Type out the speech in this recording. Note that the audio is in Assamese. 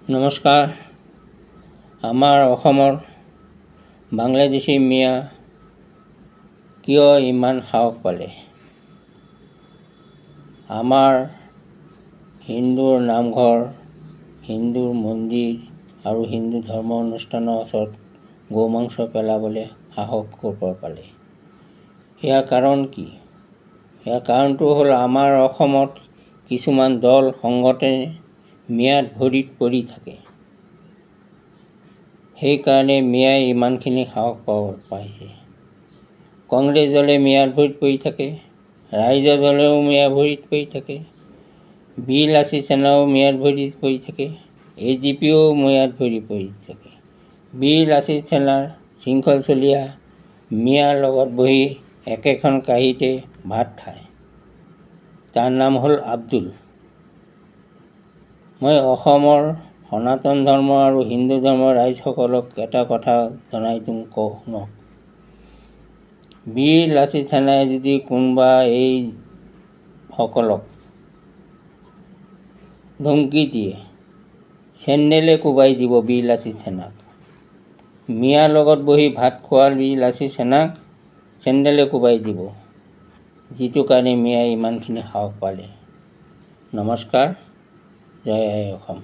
নমস্কাৰ। আমাৰ অসমৰ বাংলাদেশী মিয়া কিয় ইমান সাহস পালে? আমাৰ হিন্দুৰ নামঘৰ, হিন্দুৰ মন্দিৰ আৰু হিন্দু ধৰ্ম অনুষ্ঠানৰ ওচৰত গোমাংস পেলাবলৈ সাহস ক'ৰ পৰা পালে? ইয়াৰ কাৰণ কি? ইয়াৰ কাৰণটো হ'ল আমাৰ অসমত কিছুমান দল সংগঠনে মিয়াত ভৰিত পৰি থাকে। সেইকাৰণে মিয়াই ইমানখিনি সাহস পাইছে। কংগ্ৰেছ দলে মিয়াৰ ভৰিত পৰি থাকে, ৰাইজৰ দলেও মিয়াৰ ভৰিত পৰি থাকে, বীৰ লাচিত সেনাও মিয়াৰ ভৰিত পৰি থাকে, AGPও মিয়াত ভৰি পৰি থাকে। বীৰ লাচিত সেনাৰ শৃংখল চলীয়া মিয়াৰ লগত বহি একেখন কাঁহীতে ভাত খায়। তাৰ নাম হ'ল আব্দুল। মই অসমৰ সনাতন ধৰ্ম আৰু হিন্দু ধৰ্মৰ ৰাইজসকলক এটা কথা জনাই কওঁ শুনক। বীৰ লাচিত সেনাই যদি কোনোবা এই সকলক ধমকি দিয়ে, চেণ্ডেলে কোবাই দিব বীৰ লাচিত সেনাক। মিয়াৰ লগত বহি ভাত খোৱা বীৰ লাচিত সেনাক চেণ্ডেলে কোবাই দিব, যিটো কাৰণে মিয়াই ইমানখিনি সাহস পালে। নমস্কাৰ। জয় আই অসম।